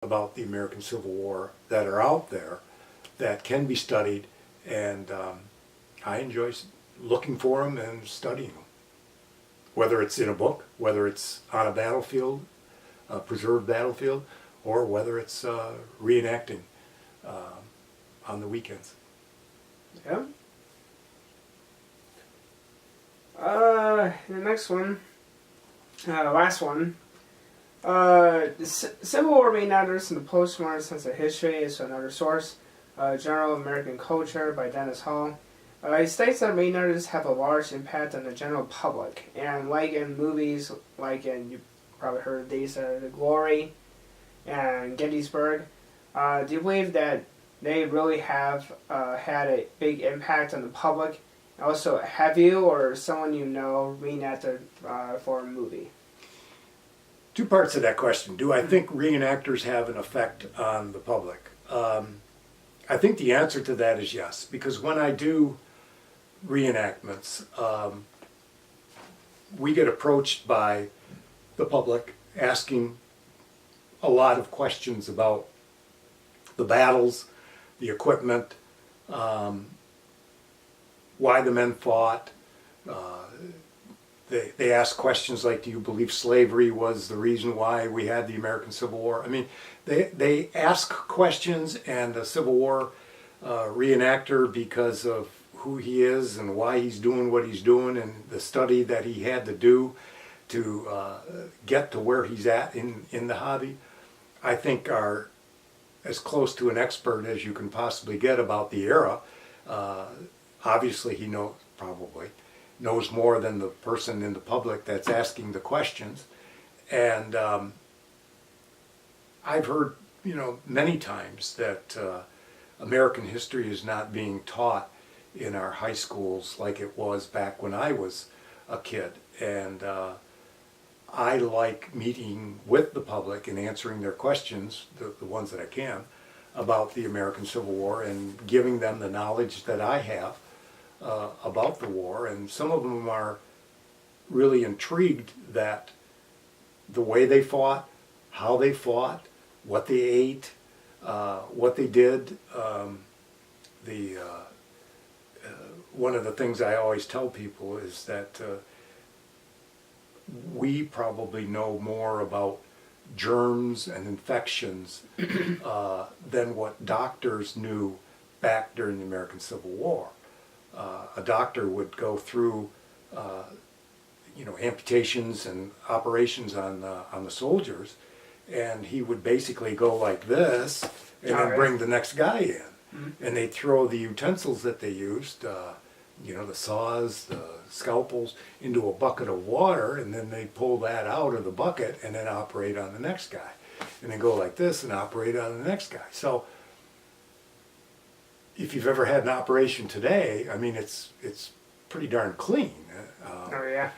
about the American Civil War that are out there that can be studied, and I enjoy looking for them and studying them. Whether it's in a book, whether it's on a battlefield, a preserved battlefield, or whether it's reenacting on the weekends. Yeah. The next one, last one. The Civil War reenactors and the postmodern sense of history is another source. General American Culture by Dennis Hall. It states that reenactors have a large impact on the general public, and like in movies, like in, you probably heard of these, The Glory and Gettysburg, do you believe that they really have had a big impact on the public? Also, have you or someone you know reenacted for a movie? Two parts of that question. Do I think reenactors have an effect on the public? I think the answer to that is yes, because when I do reenactments, we get approached by the public asking a lot of questions about the battles, the equipment, why the men fought. They ask questions like, do you believe slavery was the reason why we had the American Civil War? I mean, they ask questions, and the Civil War reenactor, because of who he is and why he's doing what he's doing and the study that he had to do to get to where he's at in the hobby, I think are as close to an expert as you can possibly get about the era. Obviously he knows more than the person in the public that's asking the questions. And I've heard, many times that American history is not being taught in our high schools like it was back when I was a kid. And I like meeting with the public and answering their questions, the ones that I can, about the American Civil War, and giving them the knowledge that I have about the war. And some of them are really intrigued that the way they fought, how they fought, what they ate, what they did. One of the things I always tell people is that we probably know more about germs and infections than what doctors knew back during the American Civil War. A doctor would go through, amputations and operations on the soldiers, and he would basically go like this, and then bring the next guy in. Mm-hmm. And they'd throw the utensils that they used, the saws, the scalpels, into a bucket of water, and then they'd pull that out of the bucket and then operate on the next guy. And then go like this and operate on the next guy. So if you've ever had an operation today, I mean, it's pretty darn clean.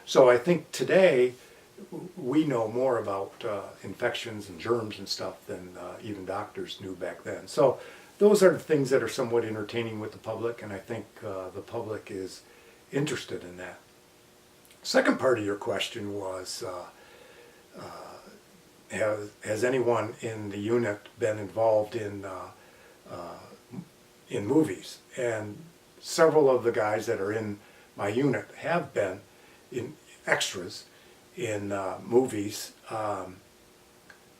So I think today we know more about infections and germs and stuff than even doctors knew back then. So those are the things that are somewhat entertaining with the public, and I think the public is interested in that. Second part of your question was, has anyone in the unit been involved in movies? And several of the guys that are in my unit have been in extras in movies.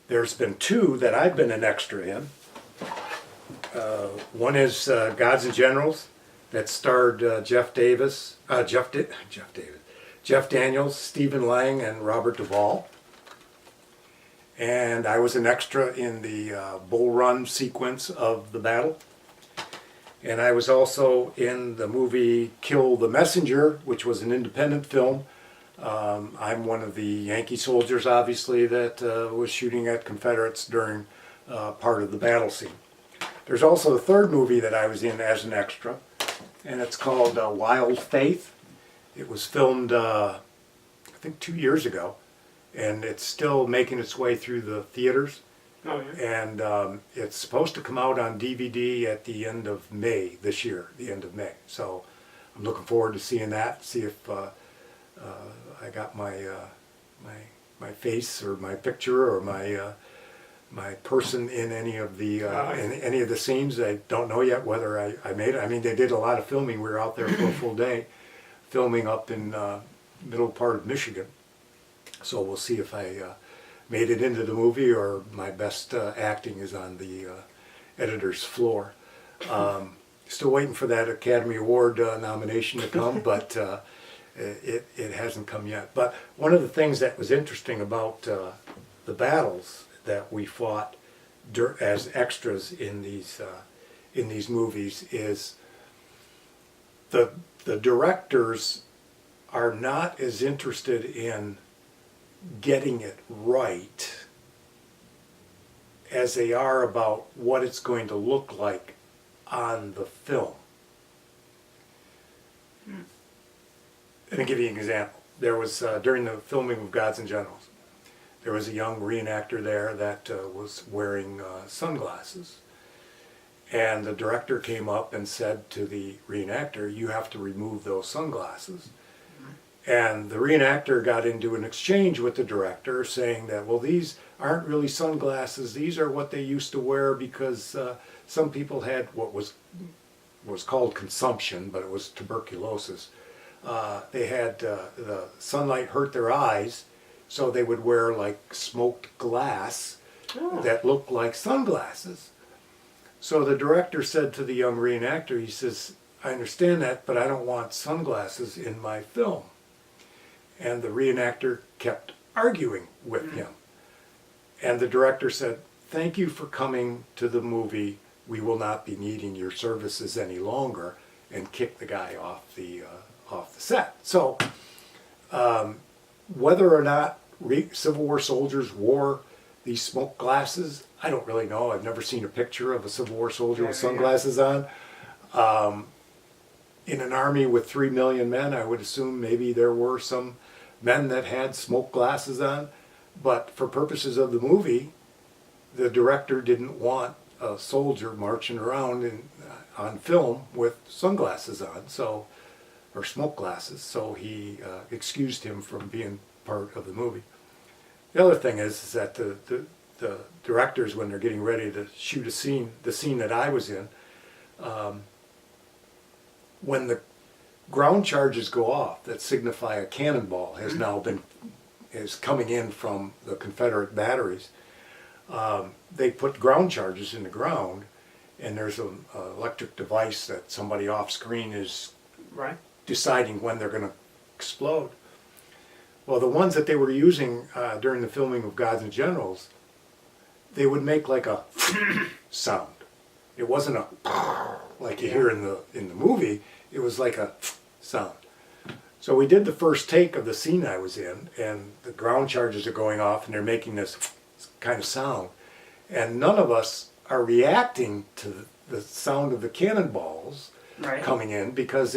There's been two that I've been an extra in. One is Gods and Generals, that starred Jeff Daniels, Stephen Lang, and Robert Duvall. And I was an extra in the Bull Run sequence of the battle. And I was also in the movie Kill the Messenger, which was an independent film. I'm one of the Yankee soldiers, obviously, that was shooting at Confederates during part of the battle scene. There's also a third movie that I was in as an extra, and it's called Wild Faith. It was filmed, I think, 2 years ago, and it's still making its way through the theaters. Oh, yeah. And it's supposed to come out on DVD at the end of May this year, the end of May. So I'm looking forward to seeing that, see if I got my face or my picture or my person in any of the scenes. I don't know yet whether I made it. I mean, they did a lot of filming. We were out there for a full day filming up in middle part of Michigan. So we'll see if I made it into the movie or my best acting is on the editor's floor. Still waiting for that Academy Award nomination to come, but it hasn't come yet. But one of the things that was interesting about the battles that we fought as extras in these movies is the directors are not as interested in getting it right as they are about what it's going to look like on the film. Let me give you an example. There was, during the filming of Gods and Generals, there was a young reenactor there that was wearing sunglasses. And the director came up and said to the reenactor, "You have to remove those sunglasses." And the reenactor got into an exchange with the director saying that, well, these aren't really sunglasses. These are what they used to wear because some people had what was called consumption, but it was tuberculosis. They had the sunlight hurt their eyes, so they would wear like smoked glass that looked like sunglasses. So the director said to the young reenactor, he says, "I understand that, but I don't want sunglasses in my film." And the reenactor kept arguing with him. And the director said, "Thank you for coming to the movie. We will not be needing your services any longer," and kicked the guy off the set. So whether or not Civil War soldiers wore these smoke glasses, I don't really know. I've never seen a picture of a Civil War soldier with sunglasses on. In an army with 3 million men, I would assume maybe there were some men that had smoke glasses on. But for purposes of the movie, the director didn't want a soldier marching around on film with sunglasses on, or smoke glasses, so he excused him from being part of the movie. The other thing is that the directors, when they're getting ready to shoot a scene, the scene that I was in, when the ground charges go off that signify a cannonball is coming in from the Confederate batteries, they put ground charges in the ground, and there's an electric device that somebody off screen is deciding when they're going to explode. Well, the ones that they were using during the filming of Gods and Generals, they would make like a sound. It wasn't a like you hear in the movie. It was like a sound. So we did the first take of the scene I was in, and the ground charges are going off, and they're making this kind of sound, and none of us are reacting to the sound of the cannonballs coming in, because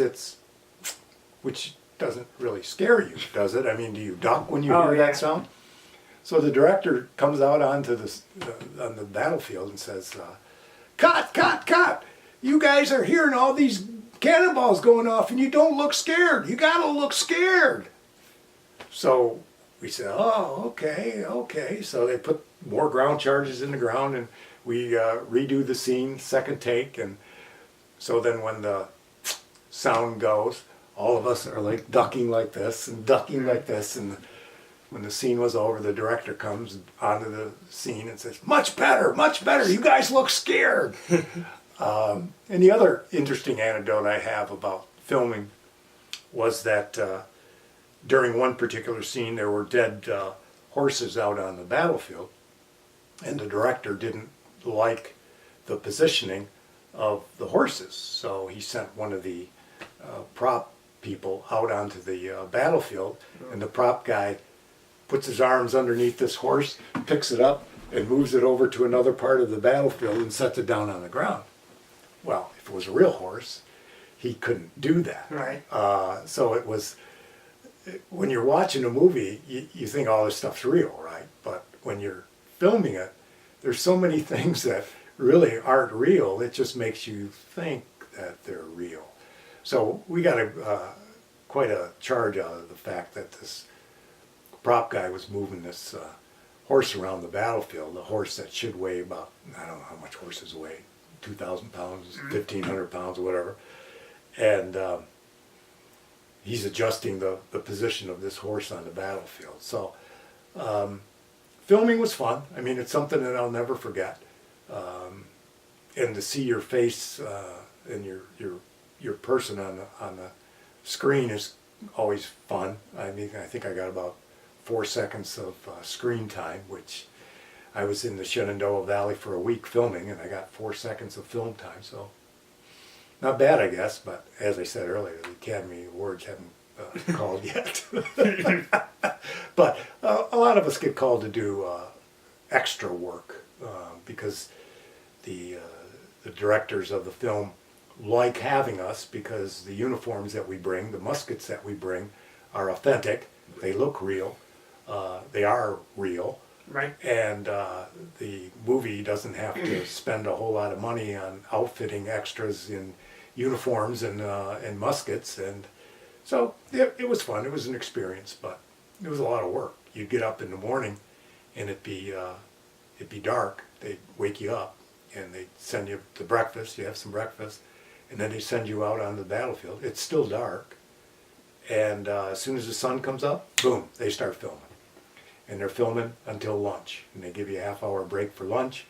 which doesn't really scare you, does it? I mean, do you duck when you hear that sound? So the director comes out onto on the battlefield and says, "Cut, cut, cut! You guys are hearing all these cannonballs going off and you don't look scared. You gotta look scared." So we said, "Oh, okay." So they put more ground charges in the ground, and we redo the scene, second take, and so then when the sound goes, all of us are like ducking like this and ducking like this, and when the scene was over, the director comes onto the scene and says, much better, you guys look scared." And the other interesting anecdote I have about filming was that during one particular scene there were dead horses out on the battlefield, and the director didn't like the positioning of the horses, so he sent one of the prop people out onto the battlefield, and the prop guy puts his arms underneath this horse, picks it up, and moves it over to another part of the battlefield and sets it down on the ground. Well, if it was a real horse, he couldn't do that. So it was, when you're watching a movie, you think all this stuff's real, right? But when you're filming it, there's so many things that really aren't real. It just makes you think that they're real. So we got quite a charge out of the fact that this prop guy was moving this horse around the battlefield, a horse that should weigh about, I don't know how much horses weigh, 2,000 pounds, 1,500 pounds, or whatever. And he's adjusting the position of this horse on the battlefield. So filming was fun. I mean, it's something that I'll never forget. And to see your face and your person on the screen is always fun. I mean, I think I got about 4 seconds of screen time, which I was in the Shenandoah Valley for a week filming, and I got 4 seconds of film time. So not bad, I guess. But as I said earlier, the Academy Awards haven't called yet. But a lot of us get called to do extra work because the directors of the film like having us, because the uniforms that we bring, the muskets that we bring, are authentic. They look real. They are real. Right. And the movie doesn't have to spend a whole lot of money on outfitting extras in uniforms and muskets. And so it was fun. It was an experience, but it was a lot of work. You'd get up in the morning and it'd be dark. They'd wake you up and they'd send you to breakfast. You have some breakfast. And then they send you out on the battlefield. It's still dark. And as soon as the sun comes up, boom, they start filming. And they're filming until lunch. And they give you a half-hour break for lunch.